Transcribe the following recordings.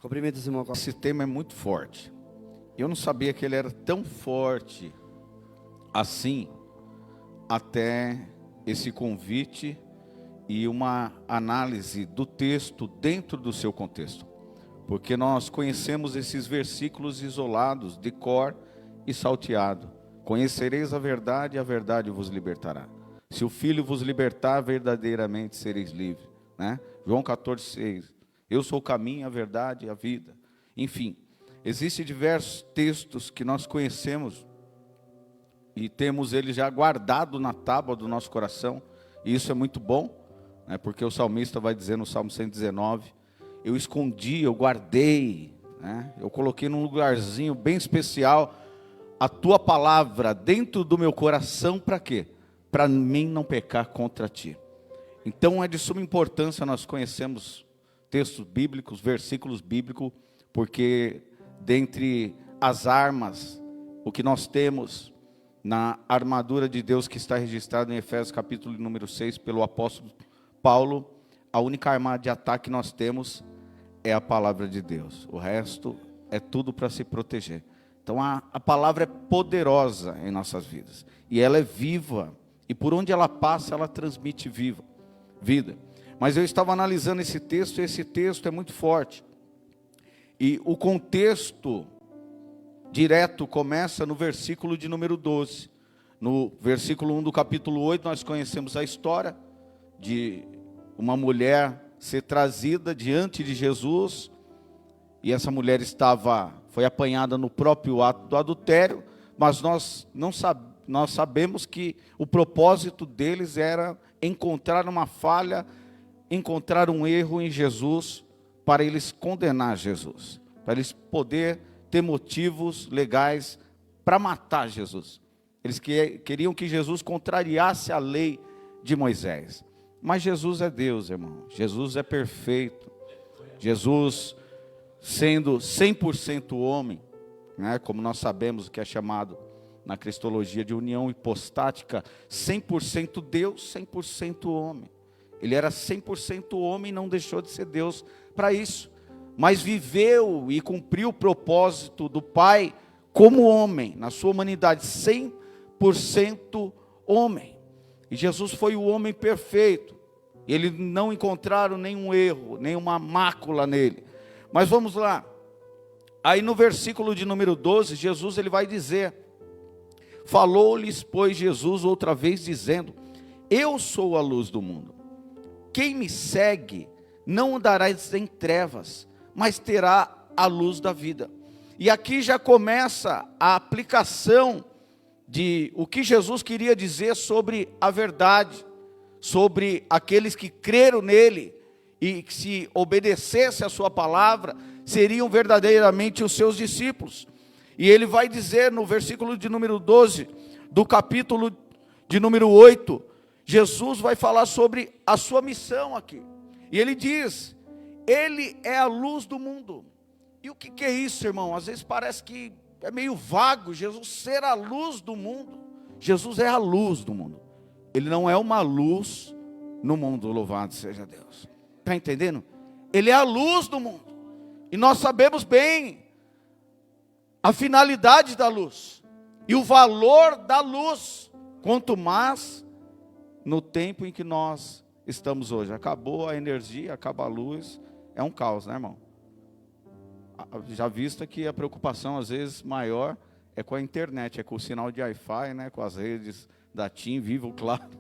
Cumprimentos, irmão. Esse tema é muito forte. Eu não sabia que ele era tão forte assim, até esse convite e uma análise do texto dentro do seu contexto. Porque nós conhecemos esses versículos isolados, de cor e salteado. Conhecereis a verdade e a verdade vos libertará. Se o Filho vos libertar, verdadeiramente sereis livres. Né? João 14,6. Eu sou o caminho, a verdade e a vida. Enfim, existem diversos textos que nós conhecemos e temos ele já guardado na tábua do nosso coração. E isso é muito bom, né? Porque o salmista vai dizer no Salmo 119, eu escondi, eu guardei, né? Eu coloquei num lugarzinho bem especial a tua palavra dentro do meu coração, para quê? Para mim não pecar contra ti. Então é de suma importância nós conhecemos textos bíblicos, versículos bíblicos, porque dentre as armas, o que nós temos na armadura de Deus que está registrado em Efésios capítulo número 6 pelo apóstolo Paulo, a única arma de ataque que nós temos é a palavra de Deus. O resto é tudo para se proteger. Então a palavra é poderosa em nossas vidas. E ela é viva. E por onde ela passa, ela transmite vida. Mas eu estava analisando esse texto, e esse texto é muito forte. E o contexto direto começa no versículo de número 12. No versículo 1 do capítulo 8, nós conhecemos a história de uma mulher ser trazida diante de Jesus. E essa mulher foi apanhada no próprio ato do adultério. Mas nós sabemos que o propósito deles era encontrar uma falha, encontrar um erro em Jesus, para eles condenar Jesus, para eles poder ter motivos legais para matar Jesus. Eles queriam que Jesus contrariasse a lei de Moisés. Mas Jesus é Deus, irmão. Jesus é perfeito. Jesus, sendo 100% homem, né, como nós sabemos que é chamado na cristologia de união hipostática, 100% Deus, 100% homem. Ele era 100% homem e não deixou de ser Deus para isso. Mas viveu e cumpriu o propósito do Pai como homem, na sua humanidade, 100% homem. E Jesus foi o homem perfeito. Ele não encontraram nenhum erro, nenhuma mácula nele. Mas vamos lá. Aí no versículo de número 12, Jesus ele vai dizer: falou-lhes, pois, Jesus outra vez, dizendo: eu sou a luz do mundo. Quem me segue não andará em trevas, mas terá a luz da vida. E aqui já começa a aplicação de o que Jesus queria dizer sobre a verdade, sobre aqueles que creram nele e que, se obedecesse a sua palavra, seriam verdadeiramente os seus discípulos. E ele vai dizer no versículo de número 12, do capítulo de número 8, Jesus vai falar sobre a sua missão aqui. E ele diz, ele é a luz do mundo. E o que é isso, irmão? Às vezes parece que é meio vago, Jesus ser a luz do mundo. Jesus é a luz do mundo. Ele não é uma luz no mundo, louvado seja Deus. Está entendendo? Ele é a luz do mundo. E nós sabemos bem a finalidade da luz e o valor da luz, quanto mais no tempo em que nós estamos hoje. Acabou a energia, acaba a luz, é um caos, né, irmão? Já vista que a preocupação às vezes maior é com a internet, é com o sinal de Wi-Fi, né, com as redes da TIM, Vivo, Claro.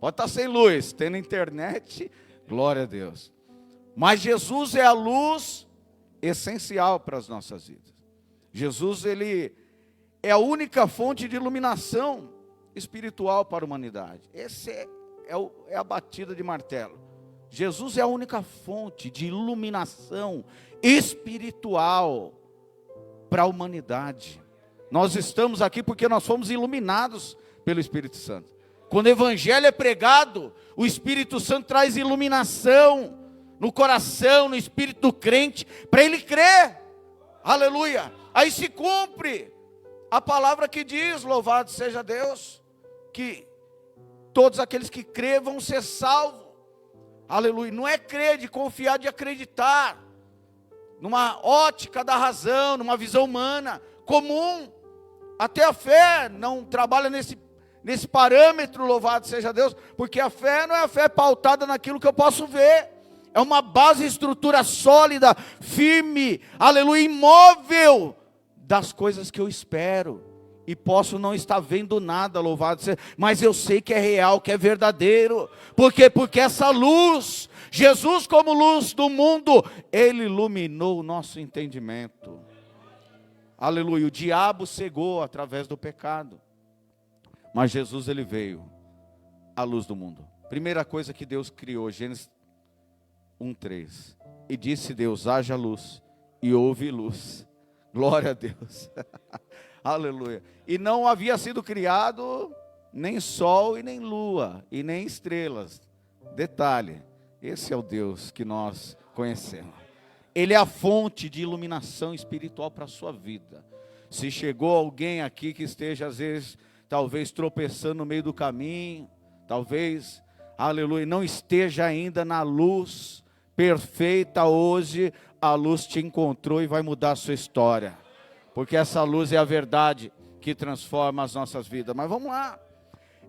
Pode estar sem luz, tendo internet, glória a Deus. Mas Jesus é a luz essencial para as nossas vidas. Jesus, ele é a única fonte de iluminação espiritual para a humanidade. Essa é a batida de martelo. Jesus é a única fonte de iluminação espiritual para a humanidade. Nós estamos aqui porque nós fomos iluminados pelo Espírito Santo. Quando o Evangelho é pregado, o Espírito Santo traz iluminação no coração, no espírito do crente, para ele crer. Aleluia. Aí se cumpre a palavra que diz, louvado seja Deus, que todos aqueles que crêem vão ser salvos. Aleluia. Não é crer de confiar, de acreditar. numa ótica da razão, numa visão humana, comum. Até a fé não trabalha nesse parâmetro, louvado seja Deus, porque a fé não é a fé pautada naquilo que eu posso ver. É uma base, estrutura sólida, firme, aleluia, imóvel, das coisas que eu espero. E posso não estar vendo nada, louvado seja, mas eu sei que é real, que é verdadeiro. Por quê? Porque essa luz, Jesus como luz do mundo, Ele iluminou o nosso entendimento. Aleluia, o diabo cegou através do pecado. Mas Jesus, Ele veio, a luz do mundo. Primeira coisa que Deus criou, Gênesis 1:3. E disse Deus, haja luz, e houve luz. Glória a Deus. Aleluia. E não havia sido criado nem sol e nem lua, e nem estrelas. Detalhe, esse é o Deus que nós conhecemos. Ele é a fonte de iluminação espiritual para a sua vida. Se chegou alguém aqui que esteja, às vezes, talvez tropeçando no meio do caminho, talvez, aleluia, não esteja ainda na luz perfeita hoje, a luz te encontrou e vai mudar a sua história. Porque essa luz é a verdade que transforma as nossas vidas. Mas vamos lá.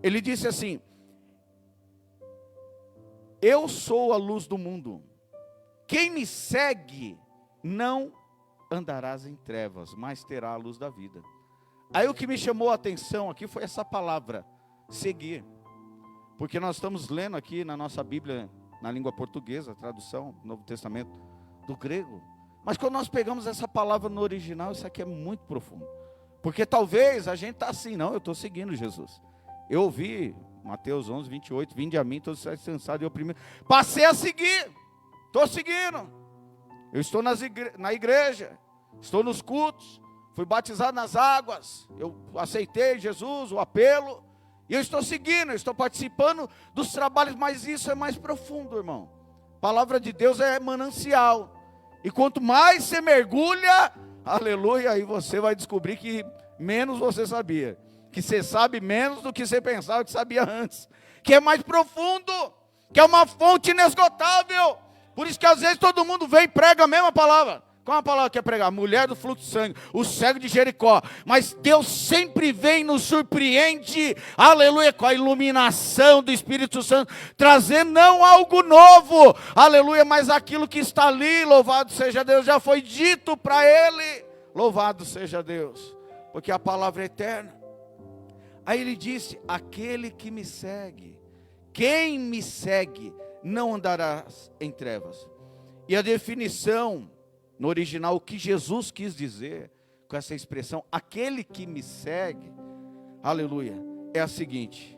Ele disse assim: eu sou a luz do mundo. Quem me segue não andarás em trevas, mas terá a luz da vida. Aí o que me chamou a atenção aqui foi essa palavra, seguir. Porque nós estamos lendo aqui na nossa Bíblia, na língua portuguesa, a tradução do Novo Testamento, do grego. Mas quando nós pegamos essa palavra no original, isso aqui é muito profundo. Porque talvez a gente está assim, não, eu estou seguindo Jesus. Eu ouvi Mateus 11:28, vinde a mim, todos vocês cansados e oprimidos. Passei a seguir, estou seguindo. Eu estou na igreja, estou nos cultos, fui batizado nas águas, eu aceitei Jesus, o apelo, e eu estou seguindo, eu estou participando dos trabalhos, mas isso é mais profundo, irmão. A palavra de Deus é manancial. E quanto mais você mergulha, aleluia, aí você vai descobrir que menos você sabia. Que você sabe menos do que você pensava que sabia antes. Que é mais profundo, que é uma fonte inesgotável. Por isso que às vezes todo mundo vem e prega a mesma palavra. Qual a palavra que quer pregar? Mulher do fluxo de sangue, o cego de Jericó. Mas Deus sempre vem e nos surpreende, aleluia, com a iluminação do Espírito Santo, trazendo não algo novo, aleluia, mas aquilo que está ali, louvado seja Deus, já foi dito para ele, louvado seja Deus, porque a palavra é eterna. Aí ele disse, aquele que me segue, quem me segue, não andará em trevas. E a definição no original, o que Jesus quis dizer com essa expressão, aquele que me segue, aleluia, é a seguinte: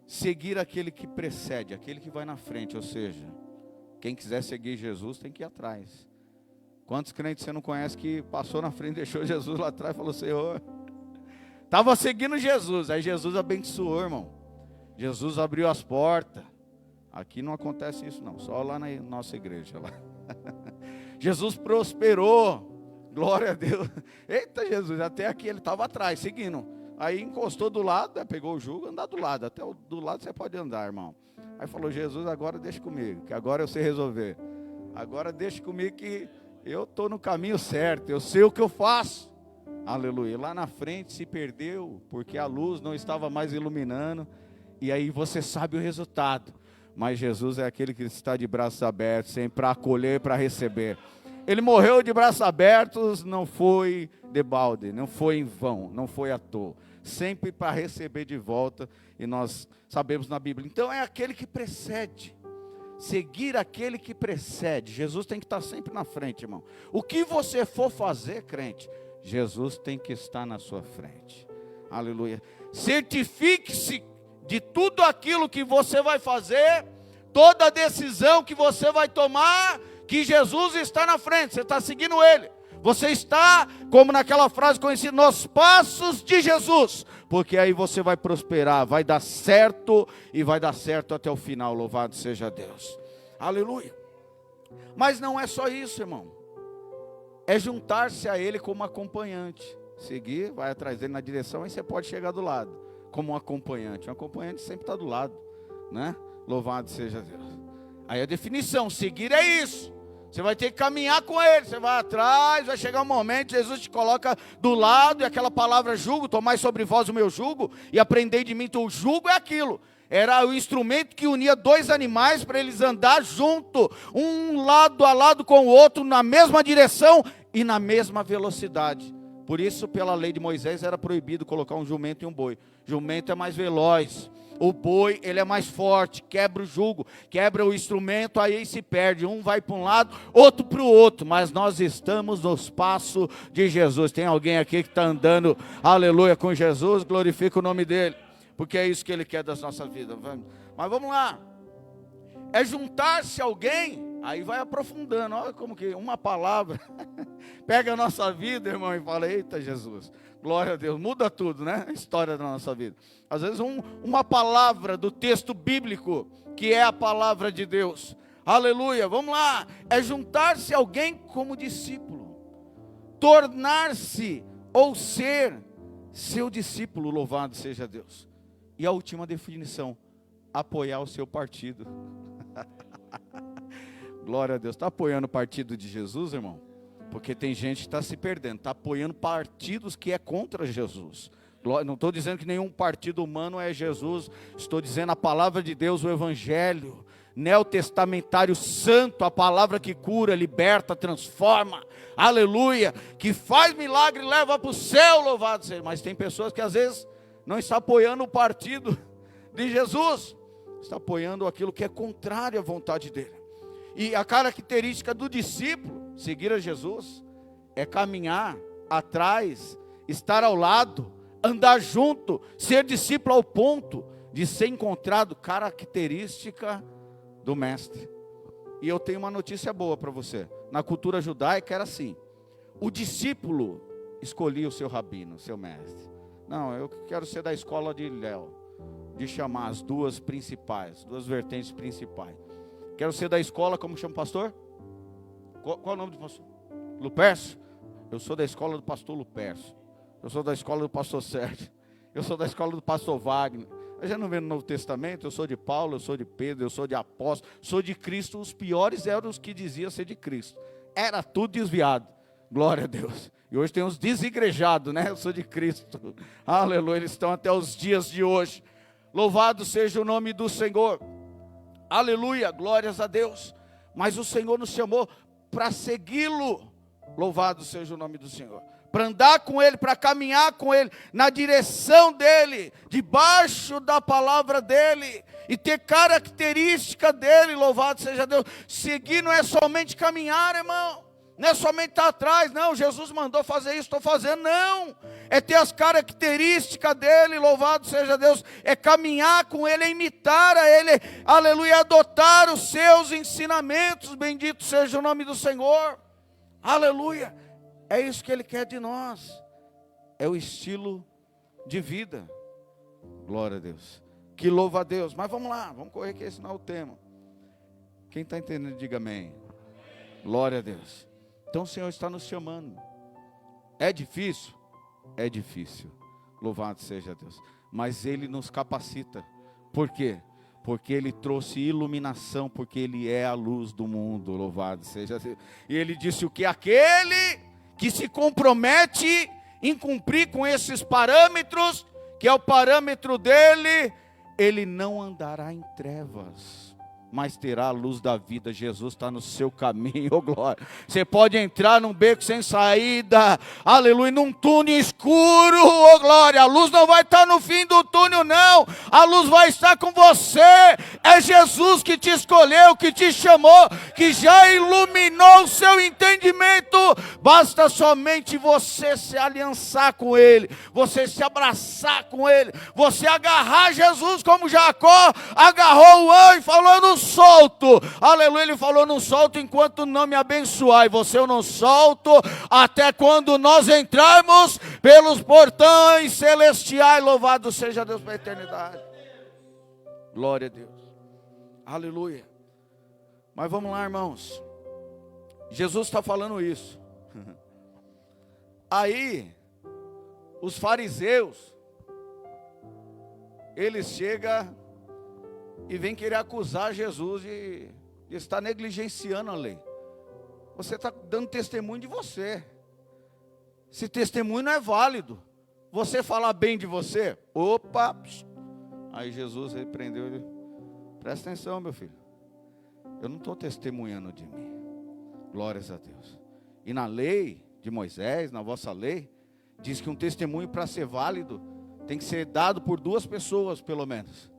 seguir aquele que precede, aquele que vai na frente, ou seja, quem quiser seguir Jesus tem que ir atrás. Quantos crentes você não conhece que passou na frente, deixou Jesus lá atrás e falou, Senhor, estava seguindo Jesus, aí Jesus abençoou, irmão, Jesus abriu as portas. Aqui não acontece isso não, só lá na nossa igreja lá. Jesus prosperou, glória a Deus. Eita Jesus, até aqui ele estava atrás, seguindo. Aí encostou do lado, pegou o jugo, andar do lado. Até do lado você pode andar, irmão. Aí falou, Jesus, agora deixa comigo, que agora eu sei resolver. Agora deixa comigo que eu estou no caminho certo, eu sei o que eu faço. Aleluia. Lá na frente se perdeu, porque a luz não estava mais iluminando. E aí você sabe o resultado. Mas Jesus é aquele que está de braços abertos, sempre para acolher, para receber. Ele morreu de braços abertos, não foi debalde, não foi em vão, não foi à toa. Sempre para receber de volta, e nós sabemos na Bíblia. Então é aquele que precede, seguir aquele que precede. Jesus tem que estar sempre na frente, irmão. O que você for fazer, crente, Jesus tem que estar na sua frente. Aleluia. Certifique-se de tudo aquilo que você vai fazer, toda decisão que você vai tomar, que Jesus está na frente, você está seguindo Ele. Você está, como naquela frase conhecida, nos passos de Jesus, porque aí você vai prosperar, vai dar certo, e vai dar certo até o final, louvado seja Deus. Aleluia. Mas não é só isso, irmão. É juntar-se a Ele como acompanhante. Seguir, vai atrás dele na direção, aí você pode chegar do lado. Como um acompanhante sempre está do lado, né? Louvado seja Deus. Aí a definição, seguir é isso, Você vai ter que caminhar com ele, você vai atrás, vai chegar um momento, Jesus te coloca do lado, e aquela palavra jugo, tomai sobre vós o meu jugo, e aprendei de mim. Então o jugo é aquilo, era o instrumento que unia dois animais para eles andar junto, um lado a lado com o outro, na mesma direção e na mesma velocidade. Por isso, pela lei de Moisés, era proibido colocar um jumento e um boi. Jumento é mais veloz, o boi, ele é mais forte, quebra o jugo, quebra o instrumento, aí se perde. Um vai para um lado, outro para o outro. Mas nós estamos nos passos de Jesus. Tem alguém aqui que está andando, aleluia, com Jesus? Glorifica o nome dele, porque é isso que ele quer das nossas vidas. Mas vamos lá. É juntar-se a alguém, aí vai aprofundando. Olha como que uma palavra pega a nossa vida, irmão, e fala: eita Jesus, glória a Deus, muda tudo, né? A história da nossa vida. Às vezes uma palavra do texto bíblico, que é a palavra de Deus, aleluia, vamos lá. É juntar-se a alguém como discípulo, tornar-se ou ser seu discípulo, louvado seja Deus. E a última definição: apoiar o seu partido. Glória a Deus. Está apoiando o partido de Jesus, irmão? Porque tem gente que está se perdendo, está apoiando partidos que é contra Jesus. Não estou dizendo que nenhum partido humano é Jesus, estou dizendo a palavra de Deus, o Evangelho neotestamentário santo, a palavra que cura, liberta, transforma, aleluia, que faz milagre e leva para o céu, louvado seja. Mas tem pessoas que às vezes não estão apoiando o partido de Jesus, está apoiando aquilo que é contrário à vontade dele. E a característica do discípulo, seguir a Jesus, é caminhar atrás, estar ao lado, andar junto, ser discípulo ao ponto de ser encontrado, característica do mestre. E eu tenho uma notícia boa para você. Na cultura judaica era assim: o discípulo escolhia o seu rabino, o seu mestre. Não, eu quero ser da escola de Léo, de chamar as duas principais, duas vertentes principais. Quero ser da escola, como chama o pastor? Qual é o nome do pastor? Lupercio? Eu sou da escola do pastor Lupercio. Eu sou da escola do pastor Sérgio. Eu sou da escola do pastor Wagner. Eu já não vê no Novo Testamento, eu sou de Paulo, eu sou de Pedro, eu sou de apóstolo, sou de Cristo. Os piores eram os que diziam ser de Cristo. Era tudo desviado. Glória a Deus. E hoje tem uns desigrejados, né? Eu sou de Cristo. Aleluia, eles estão até os dias de hoje. Louvado seja o nome do Senhor. Aleluia, glórias a Deus. Mas o Senhor nos chamou para segui-lo. Louvado seja o nome do Senhor. Para andar com Ele, para caminhar com Ele, na direção dEle, debaixo da palavra dEle, e ter característica dEle, louvado seja Deus. Seguir não é somente caminhar, irmão. Não é somente estar atrás, não, Jesus mandou fazer isso, estou fazendo, não. É ter as características dele, louvado seja Deus. É caminhar com ele, é imitar a ele, aleluia, adotar os seus ensinamentos, bendito seja o nome do Senhor, aleluia. É isso que ele quer de nós, é o estilo de vida, glória a Deus, que louva a Deus. Mas vamos lá, vamos correr que esse não é o tema. Quem está entendendo, diga amém. Glória a Deus. Então o Senhor está nos chamando. É difícil? É difícil. Louvado seja Deus. Mas Ele nos capacita. Por quê? Porque Ele trouxe iluminação, porque Ele é a luz do mundo. Louvado seja Deus. E Ele disse o que? Aquele que se compromete em cumprir com esses parâmetros, que é o parâmetro dele, ele não andará em trevas, mas terá a luz da vida. Jesus está no seu caminho, oh glória. Você pode entrar num beco sem saída, aleluia, num túnel escuro, oh glória. A luz não vai estar no fim do túnel, não. A luz vai estar com você. É Jesus que te escolheu, que te chamou, que já iluminou o seu entendimento. Basta somente você se aliançar com Ele, você se abraçar com Ele, você agarrar Jesus como Jacó agarrou o anjo e falou: eu não solto, aleluia. Ele falou: não solto enquanto não me abençoar. E você: eu não solto até quando nós entrarmos pelos portões celestiais. Louvado seja Deus para a eternidade. Glória a Deus, aleluia. Mas vamos lá, irmãos, Jesus está falando isso. Aí os fariseus, eles chegam e vem querer acusar Jesus de estar negligenciando a lei. você está dando testemunho de você. Esse testemunho não é válido. Você falar bem de você, opa, aí Jesus repreendeu ele, presta atenção, meu filho, eu não estou testemunhando de mim, glórias a Deus. E na lei de Moisés, na vossa lei, diz que um testemunho para ser válido, tem que ser dado por 2 pessoas pelo menos.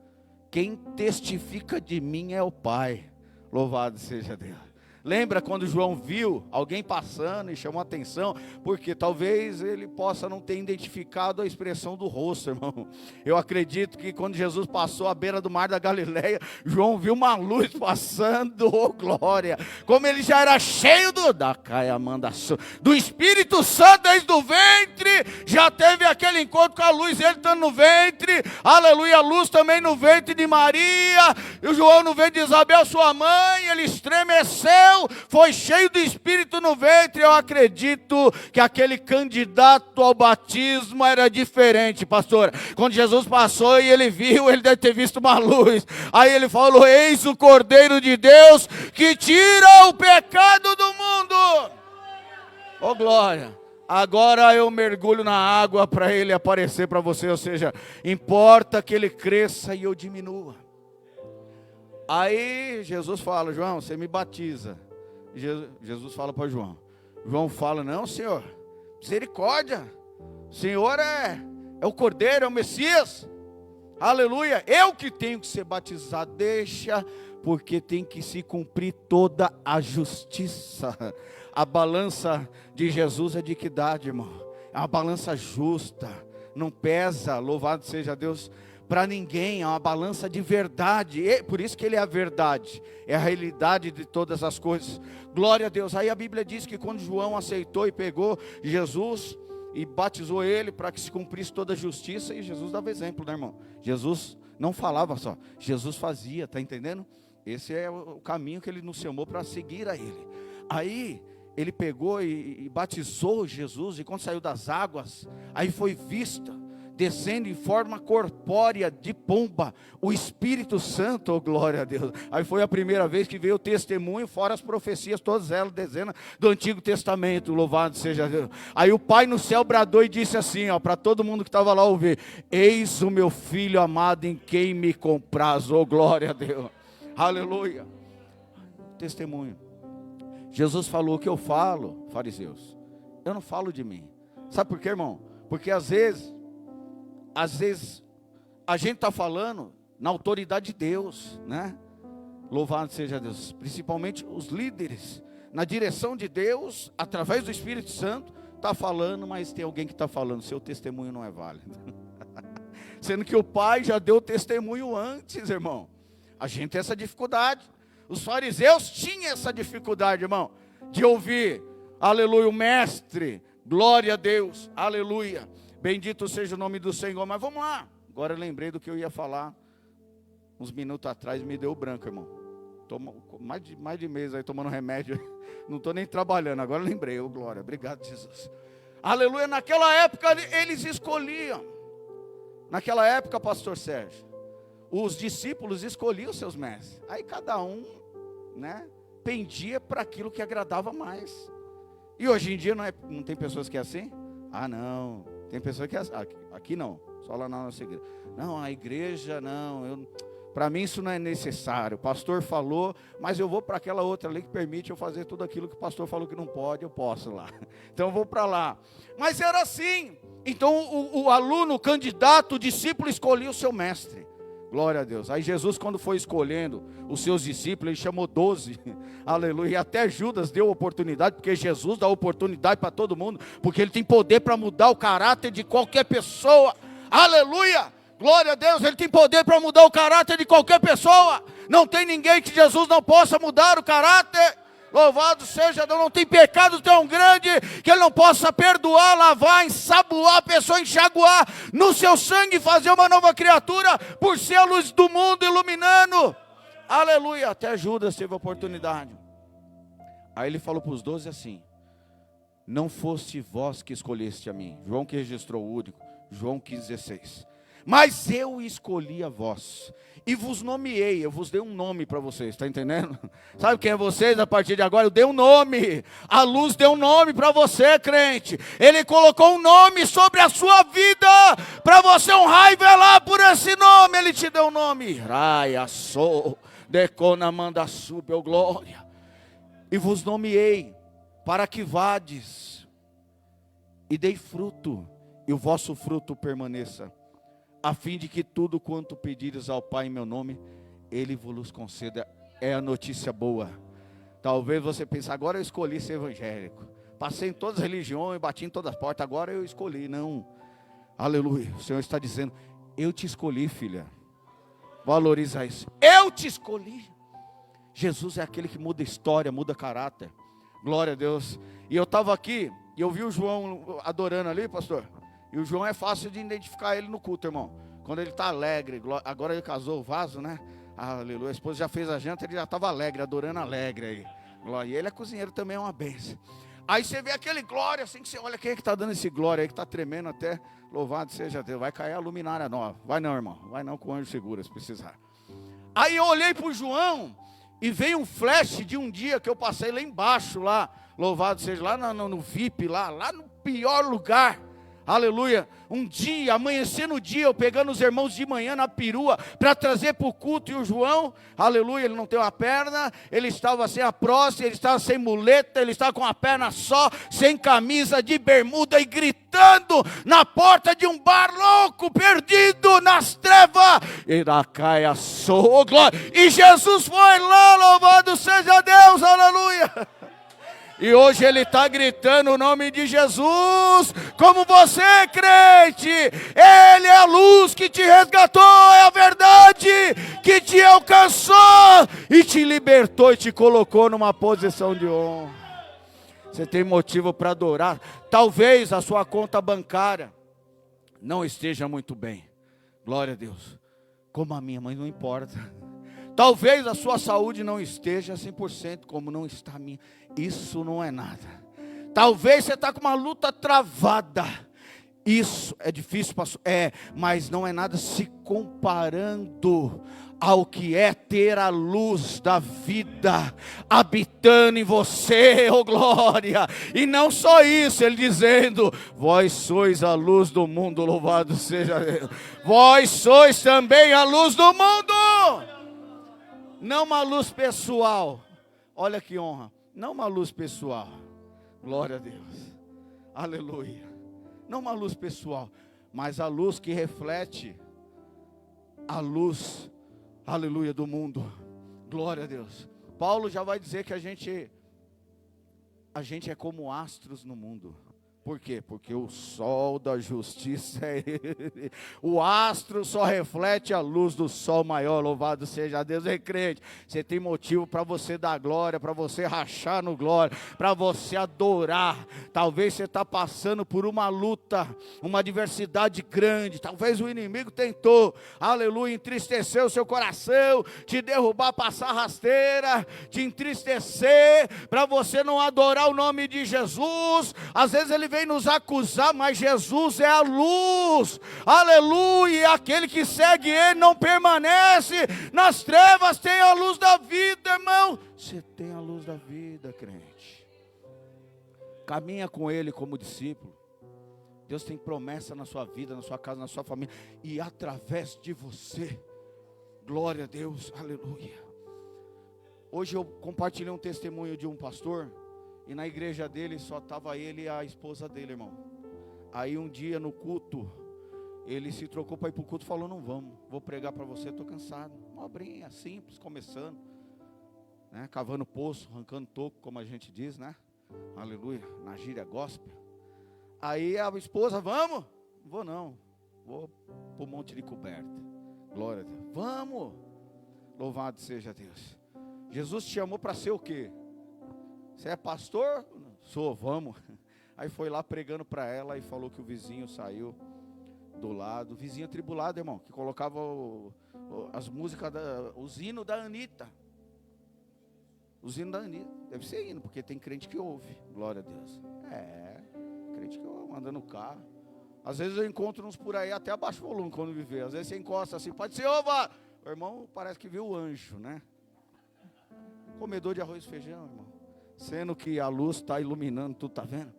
Quem testifica de mim é o Pai, louvado seja Deus. Lembra quando João viu alguém passando e chamou a atenção? Porque talvez ele possa não ter identificado a expressão do rosto, irmão. Eu acredito que quando Jesus passou à beira do mar da Galileia, João viu uma luz passando, oh glória. Como ele já era cheio do Espírito Santo desde o ventre, já teve aquele encontro com a luz, ele estando no ventre, aleluia, a luz também no ventre de Maria, e o João no ventre de Isabel, sua mãe, ele estremeceu, foi cheio do Espírito no ventre. Eu acredito que aquele candidato ao batismo era diferente, pastor. Quando Jesus passou e ele viu, ele deve ter visto uma luz. Aí ele falou: eis o Cordeiro de Deus que tira o pecado do mundo. Oh glória. Agora eu mergulho na água para ele aparecer para você. Ou seja, importa que ele cresça e eu diminua. Aí Jesus fala: João, você me batiza. Jesus fala para João. João fala: não, Senhor, misericórdia, o Senhor é o Cordeiro, é o Messias, aleluia, eu que tenho que ser batizado. Deixa, porque tem que se cumprir toda a justiça. A balança de Jesus é de equidade, irmão, é uma balança justa, não pesa, louvado seja Deus, para ninguém, é uma balança de verdade. E por isso que ele é a verdade, é a realidade de todas as coisas, glória a Deus. Aí a Bíblia diz que quando João aceitou e pegou Jesus e batizou ele para que se cumprisse toda a justiça, e Jesus dava exemplo, né, irmão? Jesus não falava só, Jesus fazia, está entendendo? Esse é o caminho que ele nos chamou para seguir a ele. Aí ele pegou e batizou Jesus, e quando saiu das águas, aí foi vista descendo em forma corpórea de pomba o Espírito Santo, oh glória a Deus. Aí foi a primeira vez que veio o testemunho, fora as profecias, todas elas, dezenas do Antigo Testamento, louvado seja Deus. Aí o Pai no céu bradou e disse assim, ó, para todo mundo que estava lá ouvir: eis o meu Filho amado em quem me compraz, oh glória a Deus, aleluia. Testemunho. Jesus falou: o que eu falo, fariseus, eu não falo de mim. Sabe por quê, irmão? Porque às vezes a gente está falando na autoridade de Deus, né? Louvado seja Deus. Principalmente os líderes, na direção de Deus, através do Espírito Santo, está falando, mas tem alguém que está falando, seu testemunho não é válido. Sendo que o Pai já deu testemunho antes, irmão. A gente tem essa dificuldade. Os fariseus tinham essa dificuldade, irmão, de ouvir, aleluia, o mestre, glória a Deus, aleluia. Bendito seja o nome do Senhor. Mas vamos lá. Agora eu lembrei do que eu ia falar uns minutos atrás, me deu branco, irmão. Tomo mais de mês aí tomando remédio. Não estou nem trabalhando. Agora eu lembrei. Oh, glória. Obrigado, Jesus. Aleluia. Naquela época eles escolhiam. Naquela época, pastor Sérgio, os discípulos escolhiam seus mestres. Aí cada um, né, pendia para aquilo que agradava mais. E hoje em dia não tem pessoas que é assim? Ah, não. Tem pessoas que é assim. Aqui não, só lá na nossa igreja. Não, a igreja não. Para mim isso não é necessário. O pastor falou, mas eu vou para aquela outra ali que permite eu fazer tudo aquilo que o pastor falou que não pode, eu posso lá. Então eu vou para lá. Mas era assim. Então o aluno, o candidato, o discípulo escolhia o seu mestre. Glória a Deus. Aí Jesus, quando foi escolhendo os seus discípulos, ele chamou 12, aleluia, e até Judas deu oportunidade, porque Jesus dá oportunidade para todo mundo, porque ele tem poder para mudar o caráter de qualquer pessoa, aleluia, glória a Deus, ele tem poder para mudar o caráter de qualquer pessoa, não tem ninguém que Jesus não possa mudar o caráter. Louvado seja Deus, não tem pecado tão grande que Ele não possa perdoar, lavar, ensaboar a pessoa, enxaguar no seu sangue e fazer uma nova criatura, por ser a luz do mundo iluminando. Aleluia, até Judas teve a oportunidade. Aí ele falou para os 12 assim: não fosse vós que escolheste a mim. João que registrou o único, João 15,16. Mas eu escolhi a vós, e vos nomeei, eu vos dei um nome para vocês, está entendendo? Sabe quem é vocês a partir de agora? Eu dei um nome, a luz deu um nome para você, crente. Ele colocou um nome sobre a sua vida, para você honrar e velar por esse nome. Ele te deu um nome, Raia, sou, decona, manda, sube, oh glória. E vos nomeei, para que vades, e dei fruto, e o vosso fruto permaneça, a fim de que tudo quanto pedires ao Pai em meu nome, Ele vos conceda. É a notícia boa. Talvez você pense, agora eu escolhi ser evangélico, passei em todas as religiões, bati em todas as portas, agora eu escolhi. Não, aleluia, o Senhor está dizendo, eu te escolhi, filha. Valoriza isso, eu te escolhi. Jesus é aquele que muda história, muda caráter. Glória a Deus. E eu estava aqui, e eu vi o João adorando ali, pastor. E o João é fácil de identificar ele no culto, irmão. Quando ele está alegre, agora ele casou o vaso, né? Aleluia, a esposa já fez a janta, ele já estava alegre, adorando alegre aí. Glória. E ele é cozinheiro também, é uma benção. Aí você vê aquele glória, assim que você olha, quem é que está dando esse glória aí, que está tremendo até, louvado seja Deus. Vai cair a luminária nova. Vai não, irmão, vai não, com o anjo segura, se precisar. Aí eu olhei para o João, e veio um flash de um dia que eu passei lá embaixo, lá, louvado seja, lá no VIP, lá no pior lugar. Aleluia, um dia, amanhecendo o dia, eu pegando os irmãos de manhã na perua, para trazer para o culto, e o João, aleluia, ele não tem uma perna, ele estava sem a próstata, ele estava sem muleta, ele estava com a perna só, sem camisa, de bermuda, e gritando na porta de um bar louco, perdido nas trevas, Iracaia sou, glória, e Jesus foi lá, louvado seja Deus, aleluia. E hoje ele está gritando o nome de Jesus, como você, crente. Ele é a luz que te resgatou, é a verdade que te alcançou e te libertou e te colocou numa posição de honra. Você tem motivo para adorar. Talvez a sua conta bancária não esteja muito bem, glória a Deus, como a minha, mas não importa. Talvez a sua saúde não esteja 100% como não está a minha. Isso não é nada. Talvez você está com uma luta travada. Isso é difícil, pastor. Mas não é nada se comparando ao que é ter a luz da vida habitando em você, oh glória. E não só isso, ele dizendo, vós sois a luz do mundo, louvado seja Deus. Vós sois também a luz do mundo. Não uma luz pessoal, olha que honra, não uma luz pessoal, glória a Deus, aleluia, não uma luz pessoal, mas a luz que reflete a luz, aleluia, do mundo, glória a Deus. Paulo já vai dizer que a gente é como astros no mundo. Por quê? Porque o sol da justiça é ele. O astro só reflete a luz do sol maior, louvado seja Deus. Ei, crente, você tem motivo para você dar glória, para você rachar no glória, para você adorar. Talvez você está passando por uma luta, uma adversidade grande. Talvez o inimigo tentou, aleluia, entristecer o seu coração, te derrubar, passar rasteira, te entristecer, para você não adorar o nome de Jesus. Às vezes ele vem nos acusar, mas Jesus é a luz, aleluia, e aquele que segue ele não permanece nas trevas, tem a luz da vida, irmão. Você tem a luz da vida, crente, caminha com ele como discípulo. Deus tem promessa na sua vida, na sua casa, na sua família, e através de você, glória a Deus, aleluia. Hoje eu compartilhei um testemunho de um pastor, e na igreja dele só estava ele e a esposa dele, irmão. Aí um dia no culto, ele se trocou para ir para o culto e falou, não vamos, vou pregar para você, estou cansado. Uma obrinha simples, começando, né? Cavando poço, arrancando toco, como a gente diz, né? Aleluia, na gíria gospel. Aí a esposa, vamos? Não vou não, vou para o monte de coberta. Glória a Deus, vamos. Louvado seja Deus. Jesus te chamou para ser o quê? Você é pastor? Sou, vamos. Aí foi lá pregando para ela e falou que o vizinho saiu do lado. Vizinho atribulado, irmão, que colocava as músicas, os hinos da Anitta. Os hinos da Anitta. Deve ser hino, porque tem crente que ouve. Glória a Deus. Crente que ouve, anda no carro. Às vezes eu encontro uns por aí, até abaixo o volume quando me vê. Às vezes você encosta assim, pode ser, ô, o irmão parece que viu o anjo, né? Comedor de arroz e feijão, irmão. Sendo que a luz está iluminando, tu está vendo?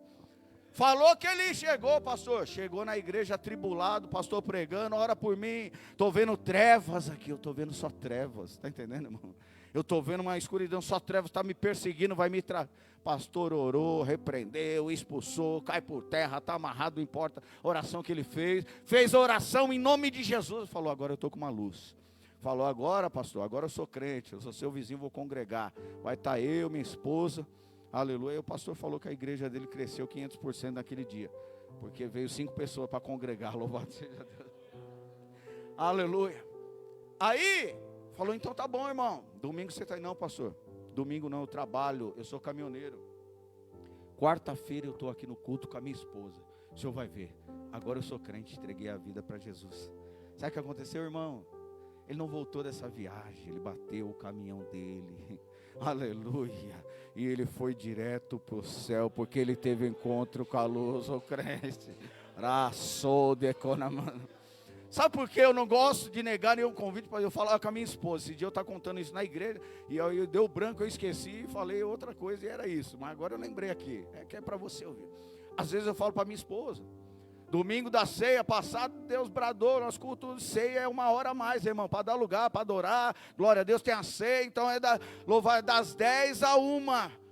Falou que ele chegou, pastor. Chegou na igreja atribulado, pastor pregando, ora por mim. Estou vendo trevas aqui, eu estou vendo só trevas. Está entendendo, irmão? Eu estou vendo uma escuridão, só trevas, está me perseguindo, vai me trazer. Pastor orou, repreendeu, expulsou, cai por terra, está amarrado, não importa a oração que ele fez. Fez a oração em nome de Jesus. Falou, agora eu estou com uma luz. Falou, agora pastor, agora eu sou crente, eu sou seu vizinho, vou congregar. Vai estar eu, minha esposa. Aleluia. E o pastor falou que a igreja dele cresceu 500% naquele dia. Porque veio 5 pessoas para congregar. Louvado seja Deus. Aleluia. Aí, falou, então tá bom, irmão. Domingo você está aí? Não, pastor. Domingo não, eu trabalho, eu sou caminhoneiro. Quarta-feira eu estou aqui no culto com a minha esposa. O senhor vai ver. Agora eu sou crente, entreguei a vida para Jesus. Sabe o que aconteceu, irmão? Ele não voltou dessa viagem, ele bateu o caminhão dele. Aleluia. E ele foi direto para o céu, porque ele teve encontro com a luz, o crente. Sabe por que eu não gosto de negar nenhum convite para eu falar com a minha esposa? Esse dia eu estava contando isso na igreja, e eu deu branco, eu esqueci e falei outra coisa, e era isso. Mas agora eu lembrei aqui, é que é para você ouvir. Às vezes eu falo para minha esposa, domingo da ceia passado, Deus bradou, nosso culto de ceia é 1 hora a mais, irmão, para dar lugar, para adorar, glória a Deus, tem a ceia, então louvar das 10 a 1,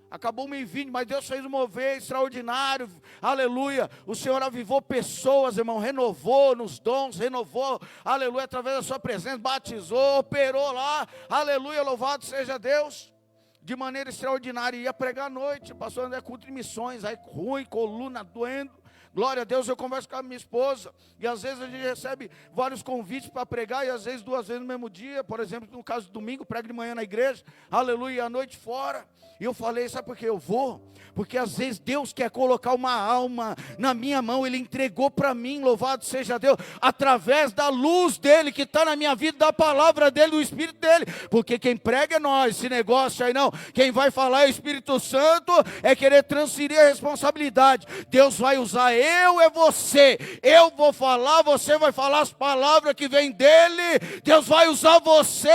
acabou 1h20, mas Deus fez um mover extraordinário, aleluia, o Senhor avivou pessoas, irmão, renovou nos dons, renovou, aleluia, através da sua presença, batizou, operou lá, aleluia, louvado seja Deus, de maneira extraordinária, ia pregar à noite, pastor André, culto de missões, aí ruim, coluna doendo, glória a Deus, eu converso com a minha esposa, e às vezes a gente recebe vários convites para pregar, e às vezes 2 vezes no mesmo dia, por exemplo, no caso do domingo, prego de manhã na igreja, aleluia, e à noite fora, e eu falei, sabe por que eu vou? Porque às vezes Deus quer colocar uma alma na minha mão, Ele entregou para mim, louvado seja Deus, através da luz dEle, que está na minha vida, da palavra dEle, do Espírito dEle, porque quem prega é nós, esse negócio aí não, quem vai falar é o Espírito Santo, é querer transferir a responsabilidade, Deus vai usar eu é você, eu vou falar, você vai falar as palavras que vêm dele, Deus vai usar você,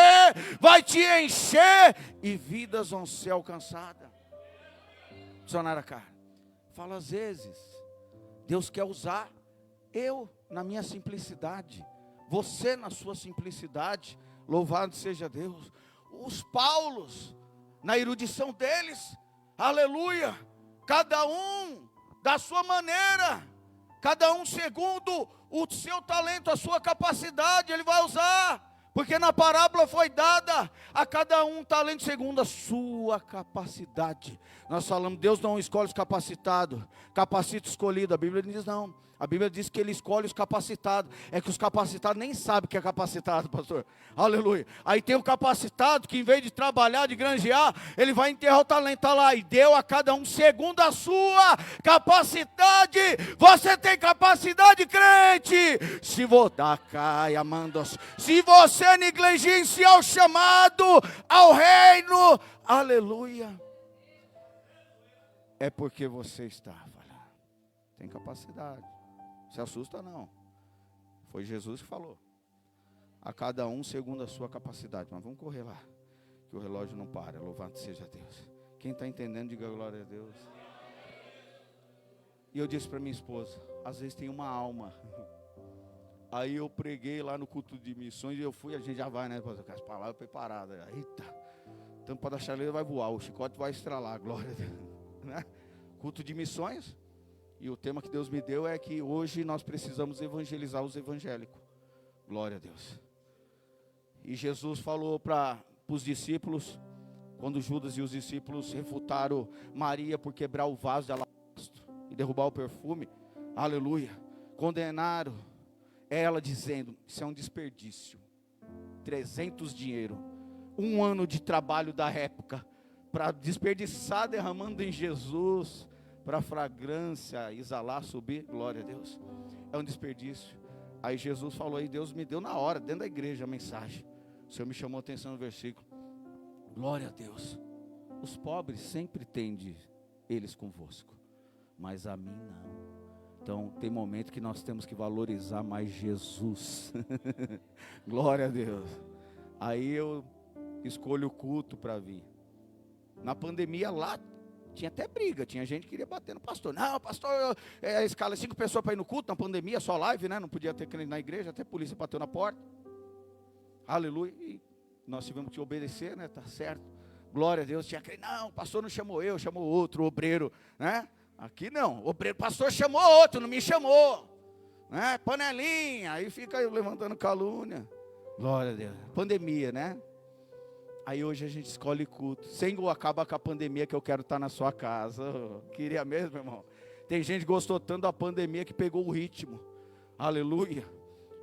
vai te encher, e vidas vão ser alcançadas. Missionária Carla, fala às vezes, Deus quer usar eu na minha simplicidade, você na sua simplicidade, louvado seja Deus, os Paulos, na erudição deles, aleluia, cada um da sua maneira, cada um segundo o seu talento, a sua capacidade, ele vai usar, porque na parábola foi dada a cada um talento segundo a sua capacidade. Nós falamos, Deus não escolhe os capacitados, capacita o escolhido, a Bíblia diz não. A Bíblia diz que Ele escolhe os capacitados. É que os capacitados nem sabem que é capacitado, pastor. Aleluia. Aí tem o capacitado que em vez de trabalhar, de granjear, ele vai enterrar o talento, tá lá. E deu a cada um segundo a sua capacidade. Você tem capacidade, crente. Se você negligenciar o chamado ao reino, aleluia, é porque você está falhando. Tem capacidade. Se assusta não, foi Jesus que falou, a cada um segundo a sua capacidade, mas vamos correr lá, que o relógio não para, louvado seja Deus, quem está entendendo, diga glória a Deus. E eu disse para minha esposa, às vezes tem uma alma, aí eu preguei lá no culto de missões, e eu fui, a gente já vai, né, com as palavras preparadas, eita, tampa da chaleira vai voar, o chicote vai estralar, glória a Deus, né? Culto de missões. E o tema que Deus me deu é que hoje nós precisamos evangelizar os evangélicos. Glória a Deus. E Jesus falou para os discípulos, quando Judas e os discípulos refutaram Maria por quebrar o vaso de alabastro e derrubar o perfume. Aleluia. Condenaram ela dizendo, isso é um desperdício. 300 dinheiro. 1 ano de trabalho da época. Para desperdiçar derramando em Jesus, para a fragrância exalar, subir, glória a Deus, é um desperdício. Aí Jesus falou, aí Deus me deu na hora, dentro da igreja, a mensagem, o Senhor me chamou a atenção no versículo, glória a Deus, os pobres sempre tende eles convosco, mas a mim não, Então, tem momento que nós temos que valorizar mais Jesus. Glória a Deus. Aí eu escolho o culto para vir. Na pandemia lá, tinha até briga. Tinha gente que queria bater no pastor. Não, pastor, a escala 5 pessoas para ir no culto. Na pandemia, só live, né? Não podia ter crente na igreja. Até a polícia bateu na porta. Aleluia. E nós tivemos que obedecer, né? Tá certo. Glória a Deus. Tinha crente. Não, o pastor não chamou eu, chamou outro, obreiro, né? Aqui não. O pastor chamou outro, não me chamou. Né? Panelinha. Aí fica eu levantando calúnia. Glória a Deus. Pandemia, né? Aí hoje a gente escolhe culto. Senhor, acaba com a pandemia que eu quero estar na sua casa. Queria mesmo, irmão. Tem gente que gostou tanto da pandemia que pegou o ritmo. Aleluia.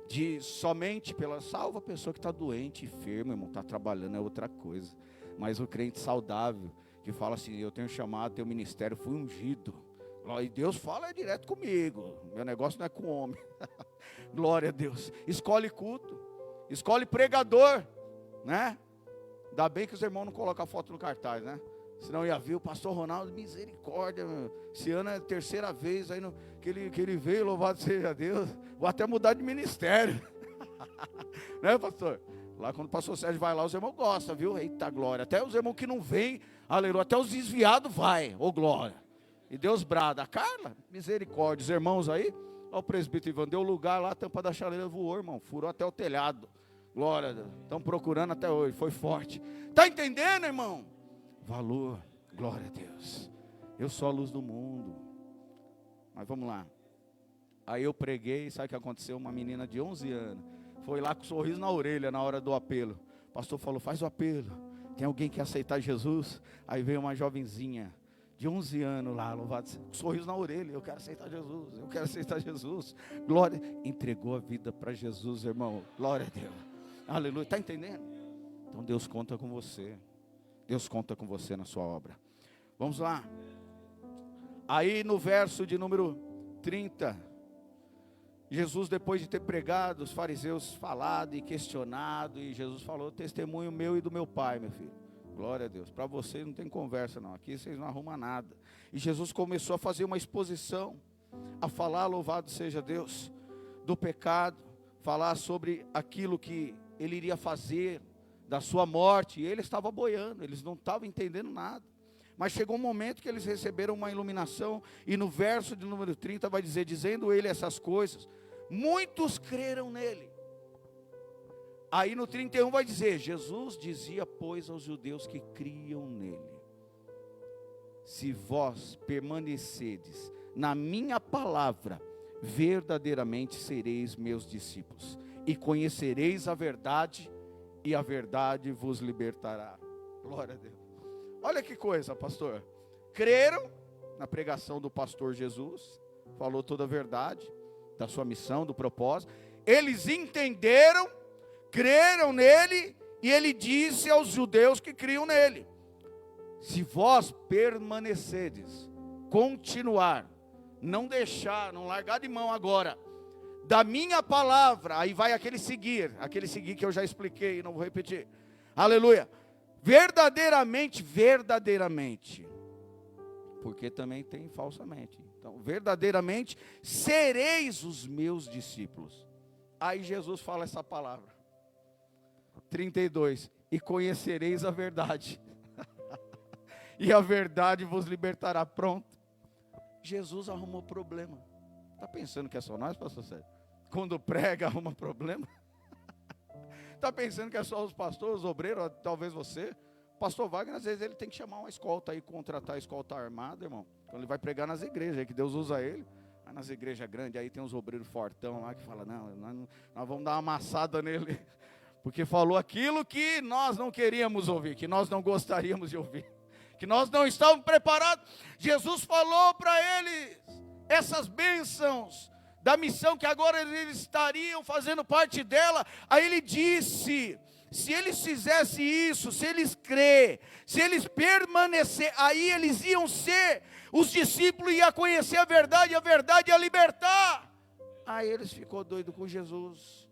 De somente pela salva a pessoa que está doente, enferma, irmão. Está trabalhando é outra coisa. Mas o crente saudável, que fala assim, eu tenho chamado, tenho ministério, fui ungido. E Deus fala direto comigo. Meu negócio não é com homem. Glória a Deus. Escolhe culto. Escolhe pregador, né? Ainda bem que os irmãos não colocam a foto no cartaz, né? Senão ia ver o pastor Ronaldo, misericórdia, meu. Esse ano é a terceira vez aí que ele veio, louvado seja Deus. Vou até mudar de ministério. Né, pastor? Lá quando o pastor Sérgio vai lá, os irmãos gostam, viu? Eita glória. Até os irmãos que não vêm, aleluia. Até os desviados vai, ô glória. E Deus brada. A Carla, misericórdia. Os irmãos aí, ó, o presbítero Ivan, deu lugar lá, a tampa da chaleira voou, irmão. Furou até o telhado. Glória a Deus. Estão procurando até hoje. Foi forte. Está entendendo, irmão? Valor. Glória a Deus. Eu sou a luz do mundo. Mas vamos lá. Aí eu preguei. Sabe o que aconteceu? Uma menina de 11 anos. Foi lá com um sorriso na orelha na hora do apelo. O pastor falou, faz o apelo. Tem alguém que quer aceitar Jesus? Aí veio uma jovenzinha de 11 anos lá, louvado, com um sorriso na orelha. Eu quero aceitar Jesus. Eu quero aceitar Jesus. Glória. Entregou a vida para Jesus, irmão. Glória a Deus. Aleluia, está entendendo? Então Deus conta com você. Deus conta com você na sua obra. Vamos lá. Aí no verso de número 30, Jesus, depois de ter pregado, os fariseus falado e questionado, e Jesus falou, testemunho meu e do meu pai, meu filho. Glória a Deus. Para vocês não tem conversa não, aqui vocês não arrumam nada. E Jesus começou a fazer uma exposição, a falar, louvado seja Deus, do pecado, falar sobre aquilo que ele iria fazer, da sua morte. E ele estava boiando, eles não estavam entendendo nada. Mas chegou um momento que eles receberam uma iluminação, e no verso de número 30 vai dizer, dizendo ele essas coisas, muitos creram nele. Aí no 31 vai dizer, Jesus dizia, pois, aos judeus que criam nele, se vós permanecedes na minha palavra, verdadeiramente sereis meus discípulos, e conhecereis a verdade, e a verdade vos libertará. Glória a Deus. Olha que coisa, pastor. Creram na pregação do pastor Jesus, falou toda a verdade, da sua missão, do propósito. Eles entenderam, creram nele, e ele disse aos judeus que criam nele, se vós permanecedes, continuar, não deixar, não largar de mão agora, da minha palavra, aí vai aquele seguir que eu já expliquei, não vou repetir, aleluia, verdadeiramente, porque também tem falsamente, então, verdadeiramente, sereis os meus discípulos. Aí Jesus fala essa palavra, 32, e conhecereis a verdade, e a verdade vos libertará. Pronto, Jesus arrumou problema. Está pensando que é só nós, pastor Sérgio? Quando prega, arruma problema? Está pensando que é só os pastores, os obreiros, talvez você? Pastor Wagner, às vezes ele tem que chamar uma escolta aí, contratar a escolta armada, irmão. Quando ele vai pregar nas igrejas, é que Deus usa ele. Aí nas igrejas grandes, aí tem uns obreiros fortão lá que falam, nós vamos dar uma amassada nele. Porque falou aquilo que nós não queríamos ouvir, que nós não gostaríamos de ouvir, que nós não estávamos preparados. Jesus falou para eles essas bênçãos da missão, que agora eles estariam fazendo parte dela. Aí ele disse, se eles fizessem isso, se eles crer, se eles permanecer, aí eles iam ser, os discípulos iam conhecer a verdade, e a verdade ia libertar. Aí eles ficou doido com Jesus.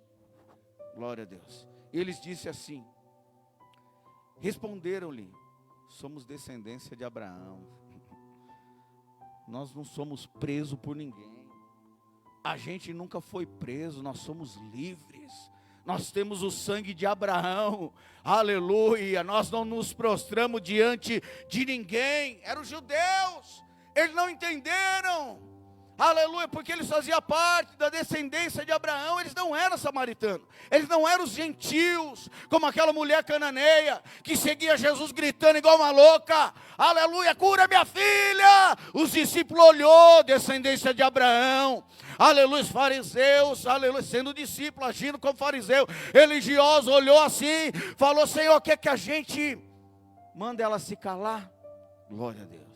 Glória a Deus. Eles disse assim, responderam-lhe, somos descendência de Abraão, nós não somos presos por ninguém, A gente nunca foi preso, nós somos livres. Nós temos o sangue de Abraão, aleluia. Nós não nos prostramos diante de ninguém. Eram os judeus, eles não entenderam, aleluia, porque eles faziam parte da descendência de Abraão. Eles não eram samaritanos, eles não eram os gentios, como aquela mulher cananeia, que seguia Jesus gritando igual uma louca, aleluia, cura minha filha. Os discípulos olhou, descendência de Abraão, aleluia. Os fariseus, aleluia, sendo discípulo, agindo como fariseu, religioso, olhou assim, falou: Senhor, quer que a gente manda ela se calar? Glória a Deus.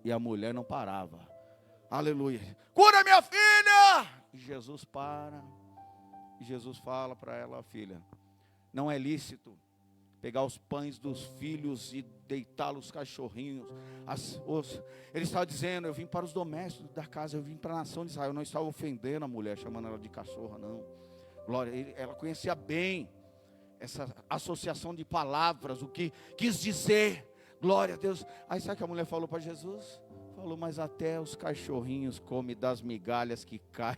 E a mulher não parava, aleluia, cura minha filha. E Jesus para, e Jesus fala para ela: filha, não é lícito pegar os pães dos filhos e deitá-los cachorrinhos. Ele estava dizendo: eu vim para os domésticos da casa, eu vim para a nação de Israel. Eu não estava ofendendo a mulher, chamando ela de cachorra, não. Glória, ela conhecia bem essa associação de palavras, o que quis dizer. Glória a Deus. Aí sabe o que a mulher falou para Jesus? Falou: mas até os cachorrinhos comem das migalhas que caem.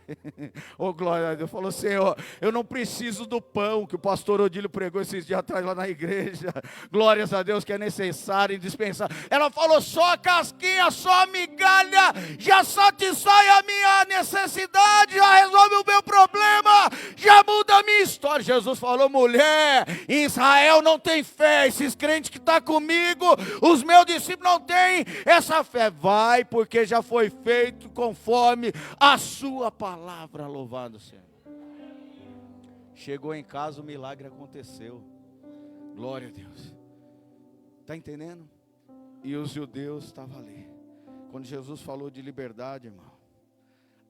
Oh, glória a Deus. Falou: Senhor, eu não preciso do pão que o pastor Odílio pregou esses dias atrás lá na igreja. Glórias a Deus, que é necessário e indispensável. Ela falou: só a casquinha, só a migalha já satisfaz a minha necessidade, já resolve o meu problema, já muda a minha história. Jesus falou: mulher, em Israel não tem fé. Esses crentes que estão comigo, os meus discípulos, não têm essa fé. Vai, porque já foi feito conforme a sua palavra. Louvado seja. Chegou em casa, o milagre aconteceu. Glória a Deus. Está entendendo? E os judeus estavam ali. Quando Jesus falou de liberdade, irmão.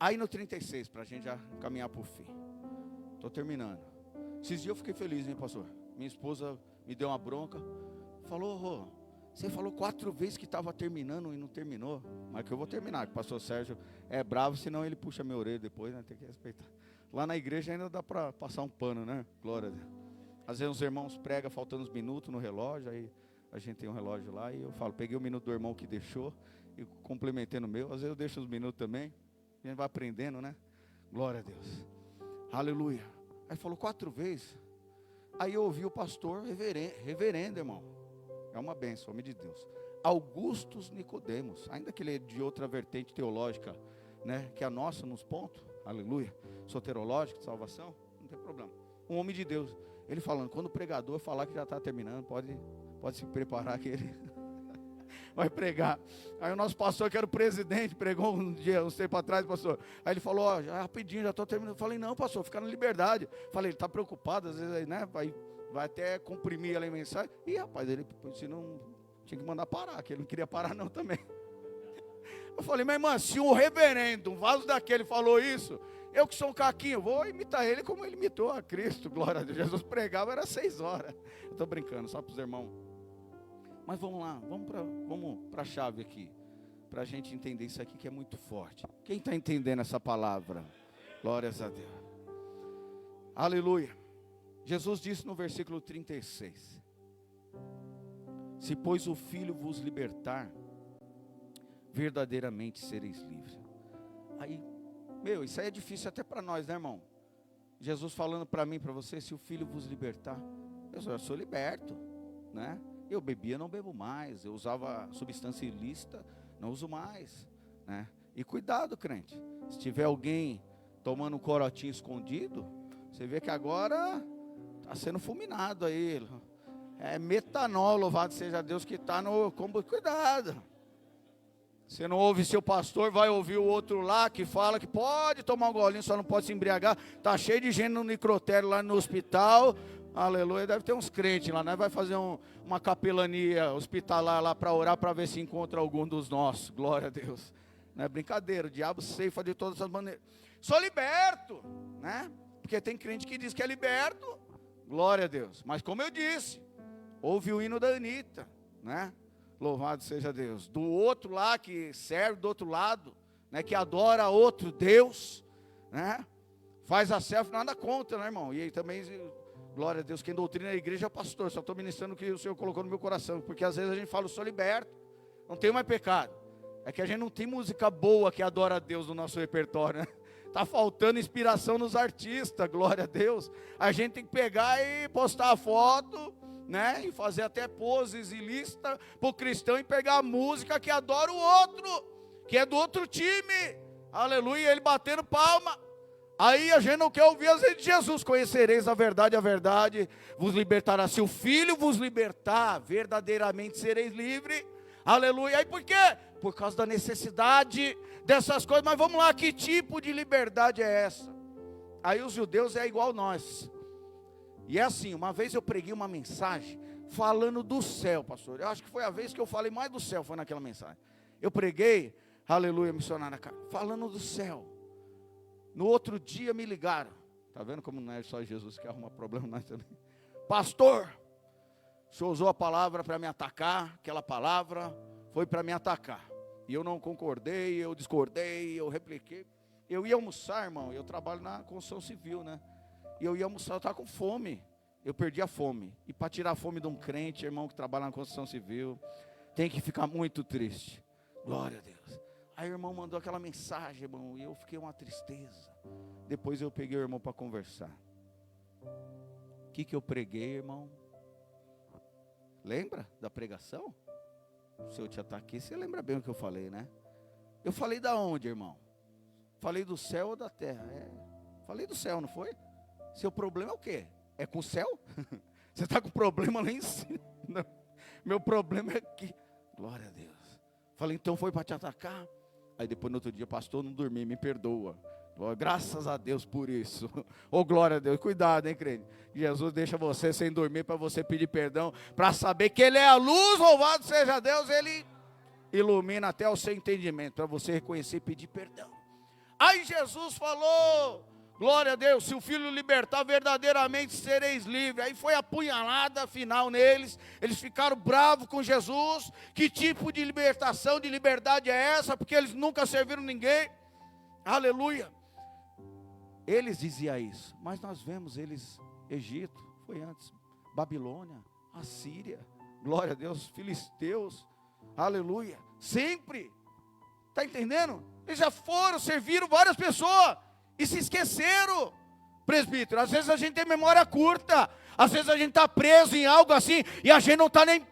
Aí no 36, para a gente já caminhar para o fim. Estou terminando. Esses dias eu fiquei feliz, hein, pastor? Minha esposa me deu uma bronca. Falou: você falou 4 vezes que estava terminando e não terminou. Mas que eu vou terminar, que o pastor Sérgio é bravo, senão ele puxa minha orelha depois, né? Tem que respeitar. Lá na igreja ainda dá para passar um pano, né? Glória a Deus. Às vezes os irmãos pregam faltando uns minutos no relógio, aí a gente tem um relógio lá e eu falo: peguei o minuto do irmão que deixou e complementei no meu. Às vezes eu deixo os minutos também, a gente vai aprendendo, né? Glória a Deus. Aleluia. Aí falou 4 vezes. Aí eu ouvi o pastor reverendo, irmão. É uma bênção, homem de Deus. Augustus Nicodemos, ainda que ele é de outra vertente teológica, né, que a nossa nos pontos, aleluia, soterológica, de salvação, não tem problema. Um homem de Deus, ele falando: quando o pregador falar que já está terminando, pode se preparar que ele vai pregar. Aí o nosso pastor, que era o presidente, pregou um dia, uns tempos atrás, pastor. Aí ele falou: ó, já rapidinho, já estou terminando. Eu falei: não, pastor, fica na liberdade. Falei: ele está preocupado, às vezes aí, né, vai até comprimir a mensagem. E rapaz, ele se não tinha que mandar parar, que ele não queria parar não também. Eu falei: minha irmã, se um reverendo, um vaso daquele falou isso, eu que sou um caquinho, vou imitar ele como ele imitou a Cristo. Glória a Deus. Jesus pregava, era 6 horas. Eu estou brincando, só para os irmãos. Mas vamos lá, vamos para a chave aqui, para a gente entender isso aqui que é muito forte. Quem está entendendo essa palavra? Glórias a Deus. Aleluia. Jesus disse no versículo 36: se pois o Filho vos libertar, verdadeiramente sereis livres. Aí, isso aí é difícil até para nós, né, irmão? Jesus falando para mim, para você: se o Filho vos libertar, eu sou liberto, né? Eu bebia, não bebo mais. Eu usava substância ilícita, não uso mais, né? E cuidado, crente, se tiver alguém tomando um corotinho escondido, você vê que agora está sendo fulminado aí. É metanol, louvado seja Deus, que está no combo. Cuidado. Você não ouve seu pastor, vai ouvir o outro lá que fala que pode tomar um golinho, só não pode se embriagar. Está cheio de gente no necrotério lá no hospital. Aleluia, deve ter uns crentes lá, né? Vai fazer uma capelania hospitalar lá para orar, para ver se encontra algum dos nossos. Glória a Deus. Não é brincadeira, o diabo ceifa de todas as maneiras. Sou liberto, né? Porque tem crente que diz que é liberto. Glória a Deus. Mas como eu disse, ouve o hino da Anitta, né? Louvado seja Deus. Do outro lá que serve do outro lado, né? Que adora outro Deus, né? Faz a selfie, nada contra, né, irmão? E aí também, glória a Deus, quem doutrina a igreja é o pastor. Só estou ministrando o que o Senhor colocou no meu coração. Porque às vezes a gente fala: eu sou liberto, não tenho mais pecado. É que a gente não tem música boa que adora a Deus no nosso repertório, né? Está faltando inspiração nos artistas, glória a Deus. A gente tem que pegar e postar a foto, né? E fazer até poses ilícitas para o cristão e pegar a música que adora o outro, que é do outro time. Aleluia, ele batendo palma. Aí a gente não quer ouvir as vezes de Jesus. Conhecereis a verdade vos libertará. Se o Filho vos libertar, verdadeiramente sereis livres. Aleluia. Aí por quê? Por causa da necessidade dessas coisas. Mas vamos lá, que tipo de liberdade é essa? Aí os judeus é igual nós. E é assim, uma vez eu preguei uma mensagem falando do céu, pastor. Eu acho que foi a vez que eu falei mais do céu, foi naquela mensagem. Eu preguei, aleluia, missionária, falando do céu. No outro dia me ligaram. Está vendo como não é só Jesus que arruma problema, nós também. Pastor, o senhor usou a palavra para me atacar, aquela palavra foi para me atacar. E eu não concordei, eu discordei, eu repliquei. Eu ia almoçar, irmão, eu trabalho na construção civil, né? E eu ia almoçar, eu estava com fome. Eu perdi a fome. E para tirar a fome de um crente, irmão, que trabalha na construção civil, tem que ficar muito triste. Glória a Deus. Aí o irmão mandou aquela mensagem, irmão, e eu fiquei uma tristeza. Depois eu peguei o irmão para conversar. O que eu preguei, irmão? Lembra da pregação? Se eu te ataquei, você lembra bem o que eu falei, né? Eu falei da onde, irmão? Falei do céu ou da terra? Falei do céu, não foi? Seu problema é o quê? É com o céu? Você está com problema lá em cima? Não. Meu problema é aqui. Glória a Deus. Falei, então foi para te atacar? Aí depois no outro dia, pastor, não dormi, me perdoa. Graças a Deus por isso. Oh, glória a Deus. Cuidado, hein, crente. Jesus deixa você sem dormir para você pedir perdão, para saber que Ele é a luz, louvado seja Deus. Ele ilumina até o seu entendimento, para você reconhecer e pedir perdão. Aí Jesus falou, glória a Deus, se o Filho libertar, verdadeiramente sereis livres. Aí foi a punhalada final neles. Eles ficaram bravos com Jesus. Que tipo de libertação, de liberdade é essa? Porque eles nunca serviram ninguém. Aleluia. Eles diziam isso, mas nós vemos eles, Egito, foi antes, Babilônia, Assíria, glória a Deus, filisteus, aleluia, sempre, está entendendo? Eles já foram, serviram várias pessoas, e se esqueceram, presbítero. Às vezes a gente tem memória curta, às vezes a gente está preso em algo assim, e a gente não está nem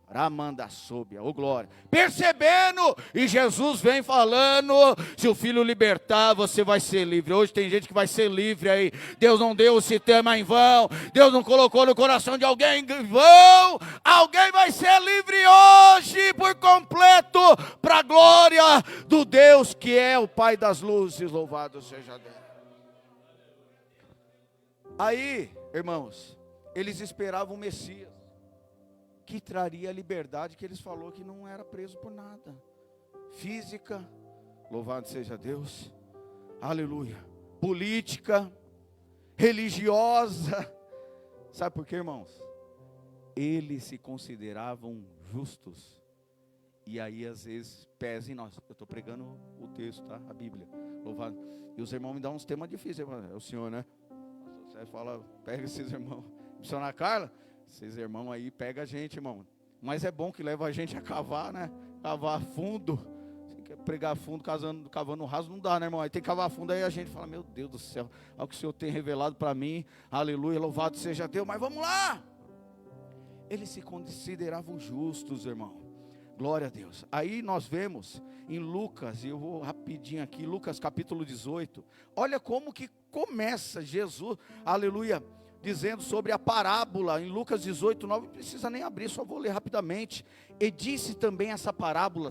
Ramanda Sóbia, ô glória, percebendo, e Jesus vem falando, se o Filho libertar, você vai ser livre. Hoje tem gente que vai ser livre aí. Deus não deu o sistema em vão, Deus não colocou no coração de alguém em vão. Alguém vai ser livre hoje, por completo, para a glória do Deus que é o Pai das luzes, louvado seja Deus. Aí, irmãos, eles esperavam o Messias, que traria a liberdade, que eles falaram que não era preso por nada. Física, louvado seja Deus, aleluia. Política, religiosa. Sabe por quê, irmãos? Eles se consideravam justos. E aí às vezes pesa em nós. Eu estou pregando o texto, tá? A Bíblia, louvado. E os irmãos me dão uns temas difíceis. É o senhor, né? Você fala, pega esses irmãos. Missionária Carla, esses irmãos aí pega a gente, irmão. Mas é bom que leva a gente a cavar, né? Cavar fundo. Você quer pregar fundo, cavando raso, não dá, né, irmão? Aí tem que cavar fundo, aí a gente fala, meu Deus do céu, olha o que o Senhor tem revelado para mim. Aleluia, louvado seja Deus. Mas vamos lá. Eles se consideravam justos, irmão. Glória a Deus. Aí nós vemos em Lucas, e eu vou rapidinho aqui, Lucas capítulo 18. Olha como que começa Jesus, aleluia, dizendo sobre a parábola, em Lucas 18, 9, não precisa nem abrir, só vou ler rapidamente. E disse também essa parábola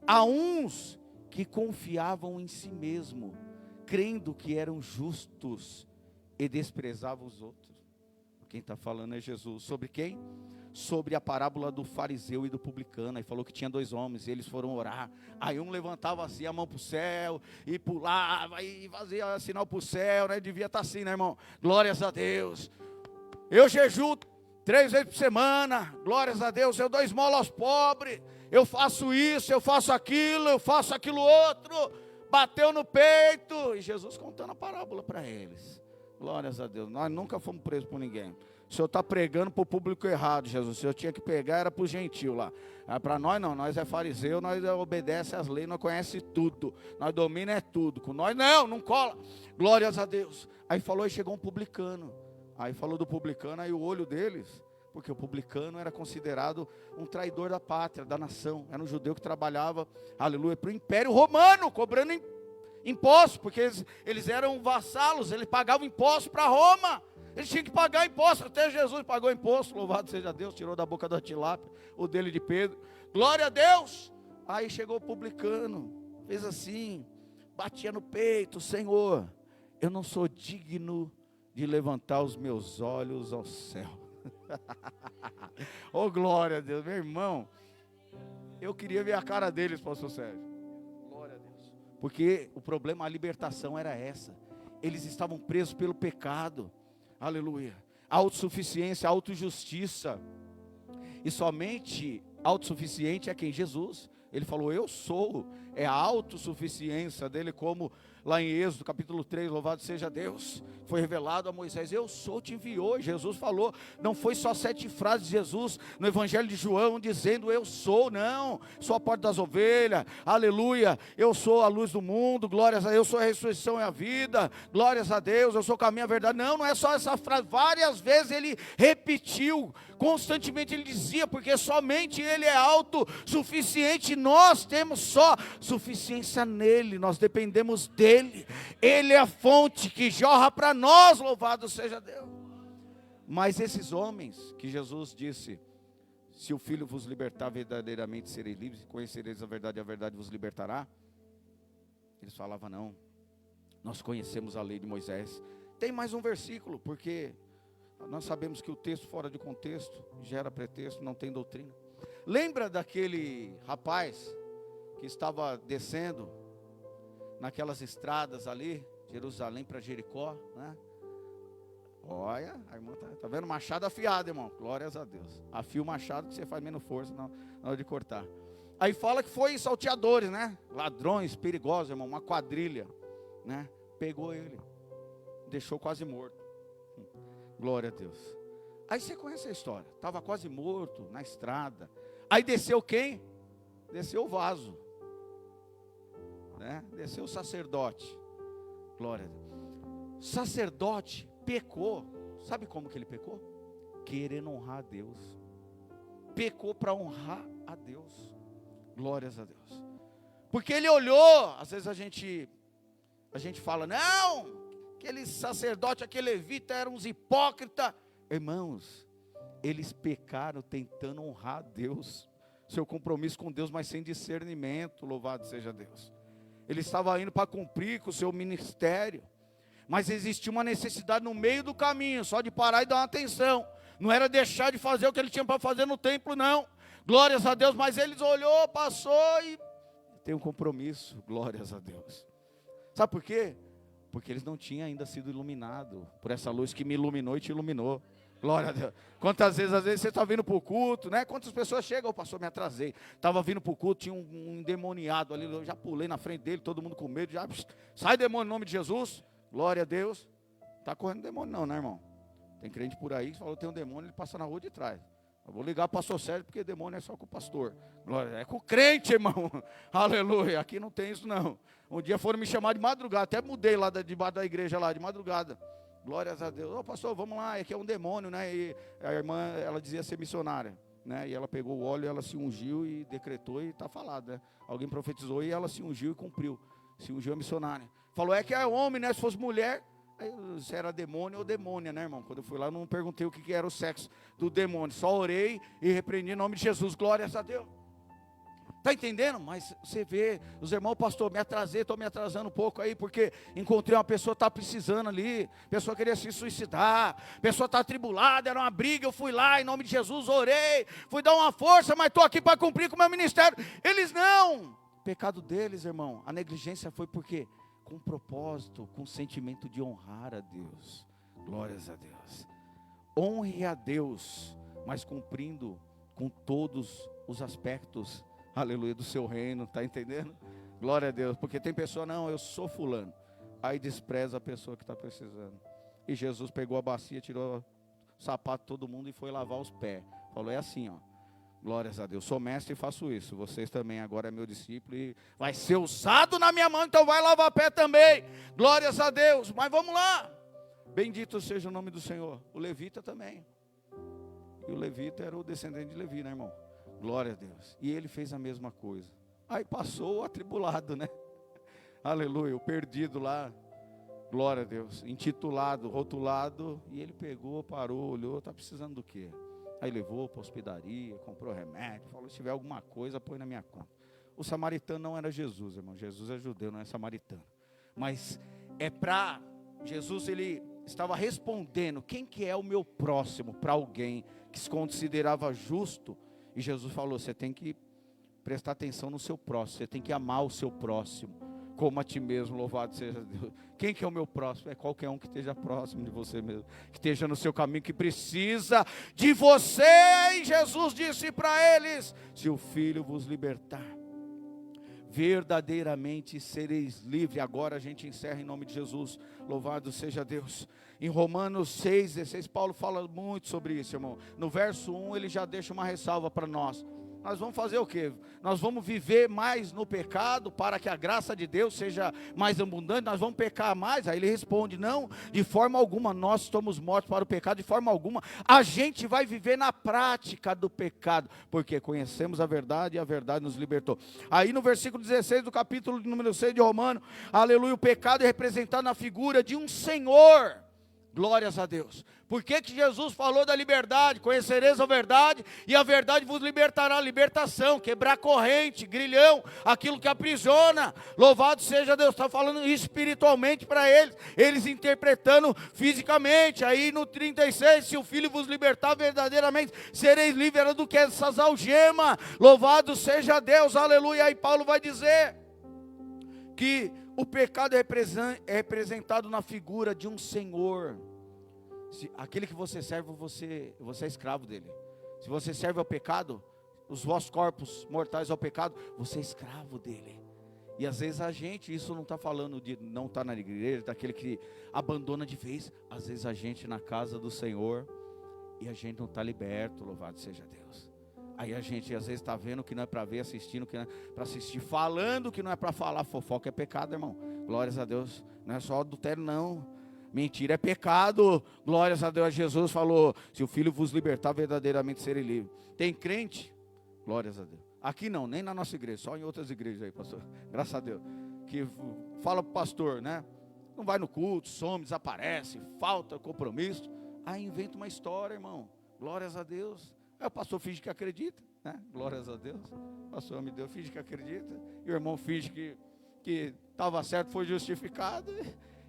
a uns que confiavam em si mesmo, crendo que eram justos e desprezavam os outros. Quem está falando é Jesus. Sobre quem? Sobre a parábola do fariseu e do publicano. Aí falou que tinha dois homens, e eles foram orar. Aí um levantava assim a mão para o céu, e pulava, e fazia sinal para o céu, né? Devia estar assim, né, irmão? Glórias a Deus. Eu jejuo 3 vezes por semana, glórias a Deus. Eu dou esmola aos pobres, eu faço isso, eu faço aquilo outro. Bateu no peito, e Jesus contando a parábola para eles. Glórias a Deus. Nós nunca fomos presos por ninguém. O senhor está pregando para o público errado, Jesus. O senhor tinha que pegar, era para o gentil lá. Para nós não, nós é fariseu, nós obedece às leis, nós conhece tudo. Nós domina é tudo. Com nós não cola. Glórias a Deus. Aí falou, e chegou um publicano. Aí falou do publicano, aí o olho deles, porque o publicano era considerado um traidor da pátria, da nação. Era um judeu que trabalhava, aleluia, para o Império Romano, cobrando impostos, porque eles eram vassalos, eles pagavam impostos para Roma. Eles tinham que pagar imposto, até Jesus pagou imposto, louvado seja Deus, tirou da boca da tilápia, o dele de Pedro, glória a Deus. Aí chegou o publicano, fez assim, batia no peito, Senhor, eu não sou digno de levantar os meus olhos ao céu. Oh, glória a Deus, meu irmão, eu queria ver a cara deles, pastor Sérgio, glória a Deus, porque o problema, a libertação era essa, eles estavam presos pelo pecado, aleluia, autossuficiência, autojustiça, e somente autossuficiente é quem? Jesus. Ele falou, eu sou, é a autossuficiência dele, como lá em Êxodo capítulo 3, louvado seja Deus, foi revelado a Moisés, eu sou, te enviou. Jesus falou, não foi só 7 frases de Jesus no Evangelho de João, dizendo eu sou, não, sou a porta das ovelhas, aleluia, eu sou a luz do mundo, glórias a Deus, eu sou a ressurreição e a vida, glórias a Deus, eu sou o caminho e a verdade. Não é só essa frase, várias vezes ele repetiu, constantemente ele dizia, porque somente ele é autossuficiente, nós temos só suficiência nele, nós dependemos dele, ele é a fonte que jorra para nós, louvado seja Deus. Mas esses homens que Jesus disse, se o Filho vos libertar, verdadeiramente sereis livres, conhecereis a verdade vos libertará, eles falavam não, nós conhecemos a lei de Moisés. Tem mais um versículo, porque nós sabemos que o texto fora de contexto gera pretexto, não tem doutrina. Lembra daquele rapaz que estava descendo naquelas estradas ali, Jerusalém para Jericó, né? Olha, a irmã tá vendo? Machado afiado, irmão, glórias a Deus. Afia o machado que você faz menos força na hora de cortar. Aí fala que foi salteadores, né? Ladrões, perigosos, irmão, uma quadrilha, né? Pegou ele, deixou quase morto. Glória a Deus. Aí você conhece a história, estava quase morto na estrada. Aí desceu quem? Desceu o vaso, né? Desceu o sacerdote. Glória a Deus. Sacerdote pecou. Sabe como que ele pecou? Querendo honrar a Deus. Pecou para honrar a Deus. Glórias a Deus. Porque ele olhou, às vezes a gente fala, não, aquele sacerdote, aquele levita eram uns hipócritas. Irmãos, eles pecaram tentando honrar a Deus, seu compromisso com Deus, mas sem discernimento, louvado seja Deus. Ele estava indo para cumprir com o seu ministério, mas existia uma necessidade no meio do caminho, só de parar e dar uma atenção. Não era deixar de fazer o que ele tinha para fazer no templo, não. Glórias a Deus, mas eles olhou, passou e tem um compromisso, glórias a Deus. Sabe por quê? Porque eles não tinham ainda sido iluminados por essa luz que me iluminou e te iluminou. Glória a Deus. Quantas vezes, às vezes você está vindo para o culto, né? Quantas pessoas chegam, pastor, me atrasei. Estava vindo para o culto, tinha um endemoniado ali, eu já pulei na frente dele, todo mundo com medo, já, sai demônio em nome de Jesus. Glória a Deus. Não está correndo demônio não, né, irmão? Tem crente por aí que falou que tem um demônio, ele passa na rua de trás. Eu vou ligar para o pastor Sérgio, porque demônio é só com o pastor. Glória, é com o crente, irmão. Aleluia, aqui não tem isso não. Um dia foram me chamar de madrugada, até mudei lá debaixo da igreja lá, de madrugada. Glórias a Deus. Ô pastor, vamos lá, aqui é um demônio, né? E a irmã, ela dizia ser missionária, né? E ela pegou o óleo, ela se ungiu e decretou e está falado, né? Alguém profetizou e ela se ungiu e cumpriu. Se ungiu a missionária. Falou, é que é homem, né? Se fosse mulher, se era demônio ou demônia, né, irmão? Quando eu fui lá, não perguntei o que era o sexo do demônio. Só orei e repreendi em nome de Jesus. Glórias a Deus. Está entendendo? Mas você vê, os irmãos, pastor, me atrasei, estou me atrasando um pouco aí, porque encontrei uma pessoa que está precisando ali, pessoa queria se suicidar, pessoa está atribulada, era uma briga, eu fui lá, em nome de Jesus, orei, fui dar uma força, mas estou aqui para cumprir com o meu ministério. Eles não. O pecado deles, irmão, a negligência foi porque com propósito, com sentimento de honrar a Deus. Glórias a Deus. Honre a Deus, mas cumprindo com todos os aspectos, aleluia, do seu reino, está entendendo? Glória a Deus, porque tem pessoa, não, eu sou fulano, aí despreza a pessoa que está precisando. E Jesus pegou a bacia, tirou sapato de todo mundo e foi lavar os pés. Falou, é assim, ó. Glórias a Deus, sou mestre e faço isso. Vocês também agora é meu discípulo e vai ser usado na minha mão, então vai lavar pé também. Glórias a Deus, mas vamos lá. Bendito seja o nome do Senhor. O levita também. E o levita era o descendente de Levi, né, irmão? Glória a Deus. E ele fez a mesma coisa. Aí passou o atribulado, né? Aleluia, o perdido lá. Glória a Deus. Intitulado, rotulado. E ele pegou, parou, olhou, está precisando do quê? Aí levou para a hospedaria, comprou remédio, falou, se tiver alguma coisa, põe na minha conta. O samaritano não era Jesus, irmão. Jesus é judeu, não é samaritano. Mas é para... Jesus, ele estava respondendo, quem que é o meu próximo? Para alguém que se considerava justo. E Jesus falou, você tem que prestar atenção no seu próximo. Você tem que amar o seu próximo. Como a ti mesmo, louvado seja Deus. Quem que é o meu próximo? É qualquer um que esteja próximo de você mesmo, que esteja no seu caminho, que precisa de você. E Jesus disse para eles, se o Filho vos libertar, verdadeiramente sereis livres. Agora a gente encerra em nome de Jesus, louvado seja Deus. Em Romanos 6:16, Paulo fala muito sobre isso, irmão. No verso 1 ele já deixa uma ressalva para nós. Nós vamos fazer o quê? Nós vamos viver mais no pecado para que a graça de Deus seja mais abundante? Nós vamos pecar mais? Aí ele responde, não, de forma alguma, nós estamos mortos para o pecado, de forma alguma, a gente vai viver na prática do pecado, porque conhecemos a verdade e a verdade nos libertou. Aí no versículo 16 do capítulo número 6 de Romanos, aleluia, o pecado é representado na figura de um Senhor. Glórias a Deus. Por que que Jesus falou da liberdade? Conhecereis a verdade e a verdade vos libertará. Libertação, quebrar corrente, grilhão, aquilo que aprisiona. Louvado seja Deus. Está falando espiritualmente para eles. Eles interpretando fisicamente. Aí no 36, se o Filho vos libertar verdadeiramente, sereis livres do que essas algemas. Louvado seja Deus, aleluia. Aí Paulo vai dizer que o pecado é representado na figura de um Senhor. Aquele que você serve, você é escravo dele. Se você serve ao pecado, os vossos corpos mortais ao pecado, você é escravo dele. E às vezes a gente, isso não está falando de não estar na igreja, daquele que abandona de vez. Às vezes a gente na casa do Senhor e a gente não está liberto, louvado seja Deus. Aí a gente às vezes está vendo que não é para ver, assistindo que não é para assistir, falando que não é para falar. Fofoca é pecado, irmão. Glórias a Deus. Não é só adultério, não. Mentira é pecado. Glórias a Deus. Jesus falou, se o Filho vos libertar, verdadeiramente serei livre. Tem crente? Glórias a Deus. Aqui não, nem na nossa igreja, só em outras igrejas aí, pastor. Graças a Deus. Que fala para o pastor, né? Não vai no culto, some, desaparece, falta compromisso. Aí inventa uma história, irmão. Glórias a Deus. Aí o pastor finge que acredita, né? Glórias a Deus. O pastor me deu, finge que acredita. E o irmão finge que estava certo, foi justificado.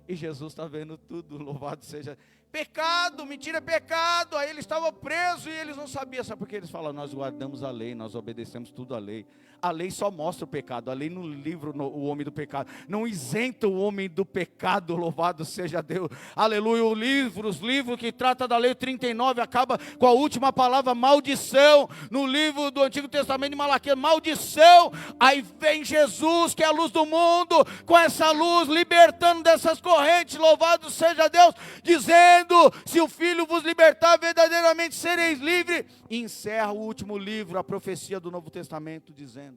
E Jesus está vendo tudo, louvado seja. Pecado, mentira é pecado. Aí eles estavam presos e eles não sabiam. Sabe por que eles falam? Nós guardamos a lei, nós obedecemos tudo a lei. A lei só mostra o pecado. A lei no livro, o homem do pecado. Não isenta o homem do pecado, louvado seja Deus. Aleluia. Os livros que trata da lei 39 acaba com a última palavra, maldição. No livro do Antigo Testamento de Malaquias, maldição. Aí vem Jesus, que é a luz do mundo, com essa luz, libertando dessas correntes, louvado seja Deus, dizendo, se o Filho vos libertar, verdadeiramente sereis livres. E encerra o último livro, a profecia do Novo Testamento, dizendo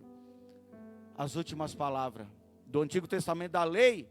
as últimas palavras do Antigo Testamento, da lei,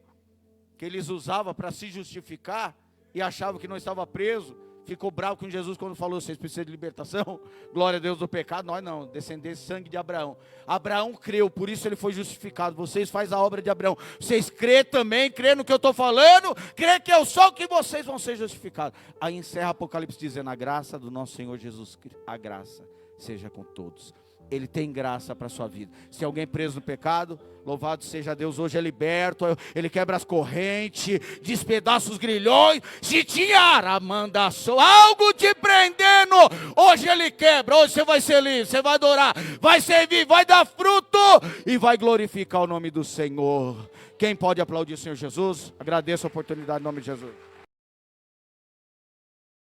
que eles usavam para se justificar, e achavam que não estava preso. Ficou bravo com Jesus quando falou, vocês precisam de libertação, glória a Deus do pecado. Nós não, descendência sangue de Abraão. Abraão creu, por isso ele foi justificado. Vocês fazem a obra de Abraão. Vocês crê também, crê no que eu estou falando, crê que eu sou, que vocês vão ser justificados. Aí encerra Apocalipse dizendo, a graça do nosso Senhor Jesus Cristo, a graça seja com todos. Ele tem graça para a sua vida. Se alguém preso no pecado, louvado seja Deus, hoje é liberto. Ele quebra as correntes, despedaça os grilhões. Se tinha aramandaçou, algo te prendendo, hoje ele quebra. Hoje você vai ser livre, você vai adorar, vai servir, vai dar fruto e vai glorificar o nome do Senhor. Quem pode aplaudir o Senhor Jesus? Agradeço a oportunidade em nome de Jesus.